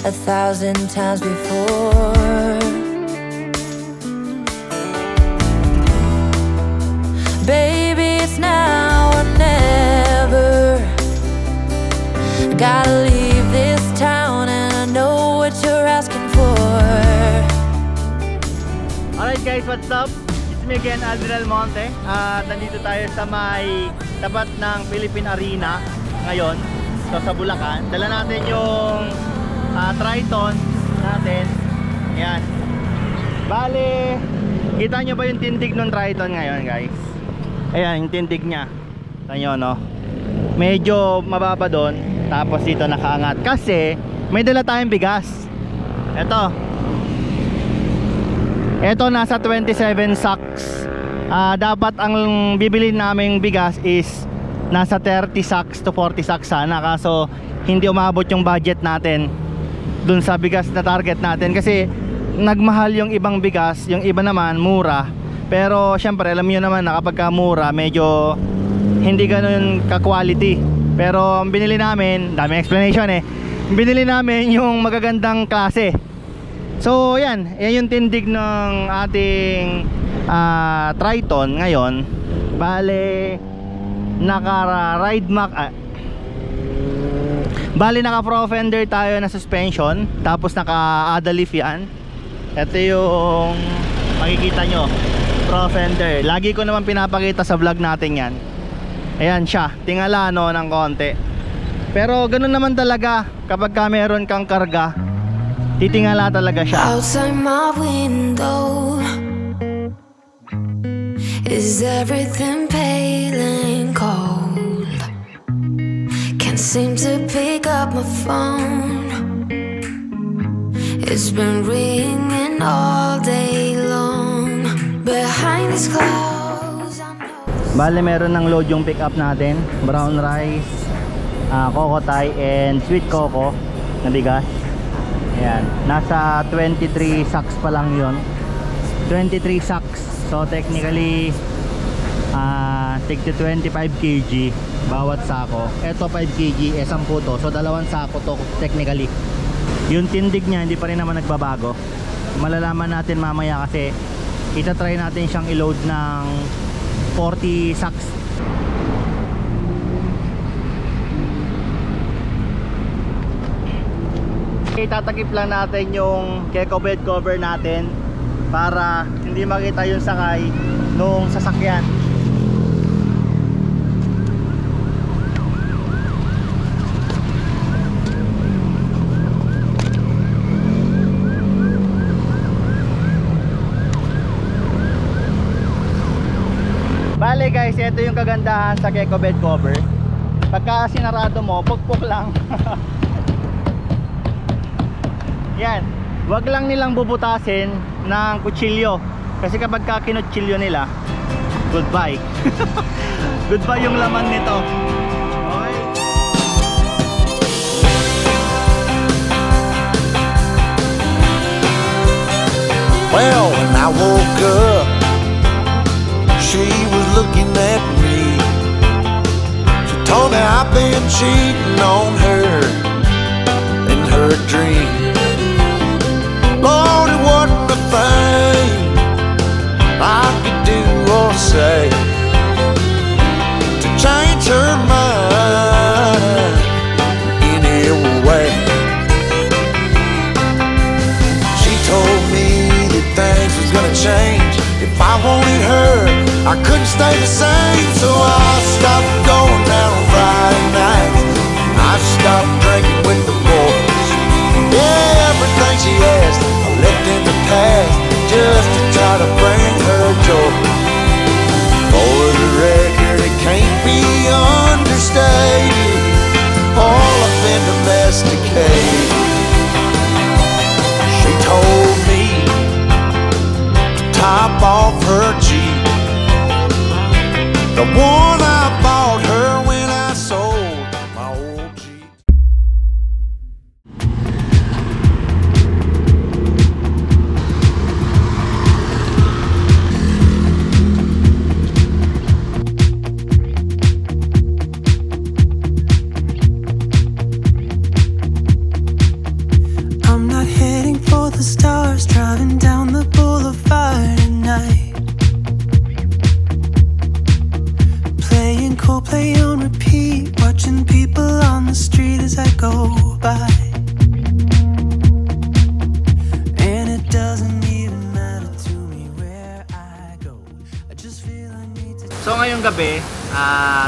1,000 times before. Baby, it's now or never. Gotta leave this town and I know what you're asking for. Alright guys, what's up? It's me again, Aldrin Almonte. At nandito tayo sa may tapat ng Philippine Arena ngayon. So sa Bulacan. Dala natin yung Triton natin. Ayan. Bale, kita nyo ba yung tindig ng Triton ngayon guys? Ayan, yung tindig nya. Kita nyo no? Medyo mababa doon. Tapos dito nakaangat. Kasi may dala tayong bigas. Ito nasa 27 sacks. Dapat ang bibili naming bigas is nasa 30 sacks to 40 sacks sana. Kaso hindi umabot yung budget natin dun sa bigas na target natin. Kasi nagmahal yung ibang bigas. Yung iba naman mura. Pero syempre alam nyo naman na kapag mura medyo hindi ganun ka-quality. Pero ang binili namin, daming explanation binili namin yung magagandang klase. So yan yung tindig ng ating Triton ngayon. Bale naka-ride mac bale naka-pro fender tayo na suspension. Tapos naka-ada leaf yan. Ito yung makikita nyo, pro fender. Lagi ko naman pinapakita sa vlog natin yan. Ayan siya, tingala no ng konti. Pero ganun naman talaga kapag meron kang karga, titingala talaga siya. Outside my window is everything pale and cold. Can't seem to pick up my phone. It's been ringing all day long. Behind these clouds Bale meron ng load yung pick up natin. Brown rice, coco thai and sweet coco na bigas. Ayan, nasa 23 sacks pa lang yun. 23 sacks. So technically tig to 25 kg bawat sako. Ito 5 kg, 10 to. So dalawang sako to technically. Yung tindig niya hindi pa rin naman nagbabago. Malalaman natin mamaya kasi itatry natin siyang i-load ng 40 sacks. Itatakip lang natin yung Keko bed cover natin para hindi makita yung sakay nung sasakyan. Bale guys, ito yung kagandahan sa Keko bed cover. Pagka sinarado mo, pukpok lang. Yan, wag lang nilang bubutasin ng kutsilyo. Kasi kapag kinutsilyo nila, goodbye. Goodbye yung laman nito. Okay? Well, when I woke up, she was looking at me. She told me I've been cheating on her in her dream. Lord, it wasn't a thing I could do or say to change her mind in any way. She told me that things was gonna change. If I wanted her, I couldn't stay the same. So I stopped going out on Friday nights. I stopped drinking with the boys. Yeah, everything she asked I left in the past, just to try to bring her joy. For the record, it can't be understated, all I've been domesticated. She told me to top off her Jeep, the one I bought her when I sold my old Jeep. play on repeat, watching people on the street as I go by. And it doesn't even matter to me where I go. I just feel I need to. So ngayong gabi,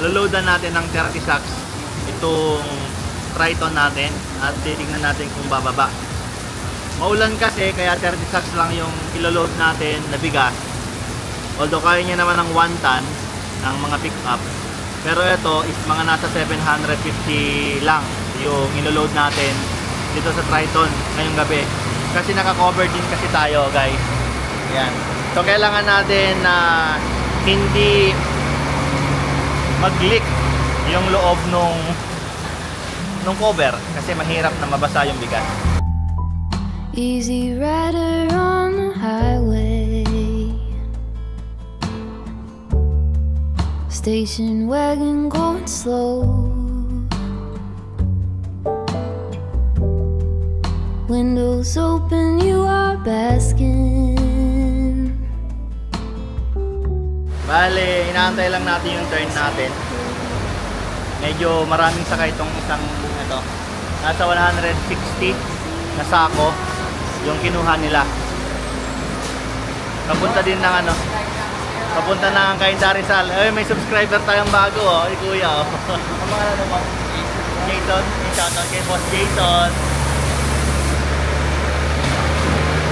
loloadan natin ng 30 sacks itong Triton natin at titignan natin kung bababa. Maulan kasi kaya 30 sacks lang yung iloload natin na bigas. Although kaya niya naman ng 1 ton ng mga pick up. Pero ito is mga nasa 750 lang yung iloload natin dito sa Triton ngayong gabi. Kasi naka-cover din kasi tayo, guys. Ayan. So kailangan natin na hindi mag-leak yung loob nung cover kasi mahirap na mabasa yung bigas. Easy rider on the highway, station wagon going slow, windows open, you are basking. Bale, inaantay lang natin yung turn natin. Medyo maraming sakay itong isang ito. Nasa 160 na sako yung kinuha nila. Papunta din ng ano. Papunta na ang kay Darizal. Ay, may subscriber tayong bago, oh. Ay, kuya, oh. Ang mga ano mo? Jason. Shoutout kay Boss Jason.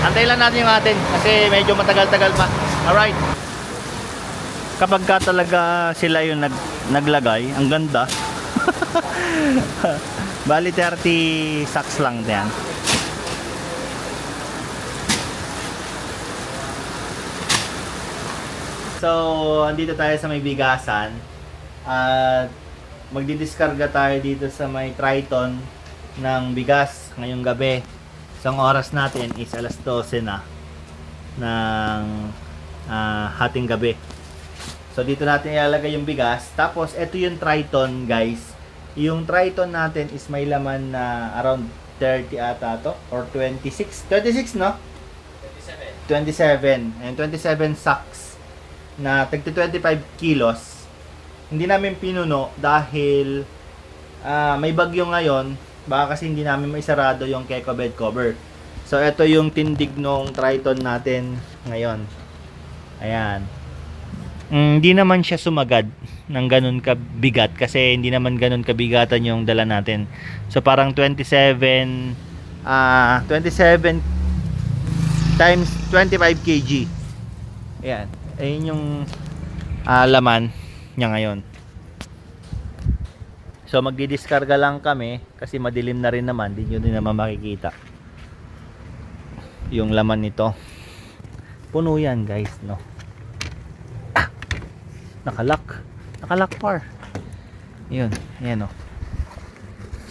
Antay lang natin yung atin kasi medyo matagal-tagal pa. Alright. Kapag ka talaga sila yung naglagay, ang ganda. Bali 30 sacks lang yan. So, andito tayo sa may bigasan at magdidiskarga tayo dito sa may Triton ng bigas ngayong gabi. So, ang oras natin is alas 12 na ng hating gabi. So dito natin ilalagay yung bigas. Tapos ito yung Triton, guys. Yung Triton natin is may laman na around 30 ata to or 26. 26, no? 27. And 27 sacks na tagti 25 kilos. Hindi namin pinuno dahil may bagyo ngayon. Baka kasi hindi namin maisarado yung Keko bed cover. So ito yung tindig nung Triton natin ngayon. Ayan. Hindi naman siya sumagad ng ganun kabigat kasi hindi naman ganun kabigatan yung dala natin. So parang 27 times 25 kg. Ayan. Ayun yung laman niya ngayon. So magdidiskarga lang kami kasi madilim na rin naman. Hindi nyo din naman makikita yung laman nito. Puno yan, guys, no? Nakalak par. Yun, ayan, oh.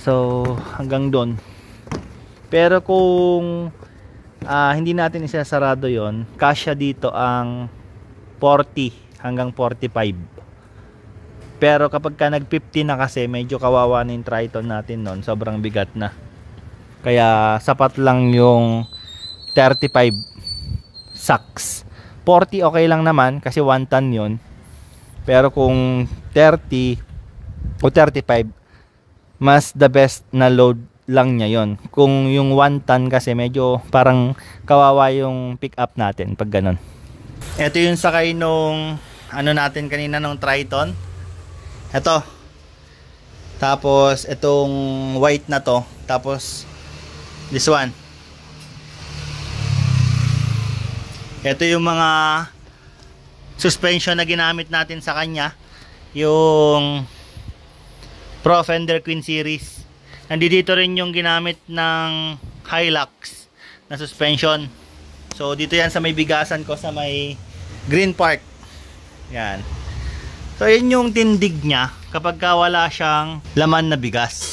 So hanggang doon. Pero kung hindi natin isasarado yon, kasya dito ang 40 hanggang 45. Pero kapag ka nag 50 na kasi medyo kawawa na yung Triton natin noon, sobrang bigat na. Kaya sapat lang yung 35 sacks. 40 okay lang naman kasi 1 ton yun. Pero kung 30 o 35, mas the best na load lang niya yon. Kung yung 1 ton kasi medyo parang kawawa yung pick up natin pag ganun. Ito yung sakay nung ano natin kanina nung Triton. Ito. Tapos itong white na to. Tapos this one. Ito yung mga suspension na ginamit natin sa kanya, yung Pro Fender Queen Series. Nandito rin yung ginamit ng Hilux na suspension. So dito yan sa may bigasan ko sa may Green Park. Yan. So yun yung tindig niya kapag wala siyang laman na bigas.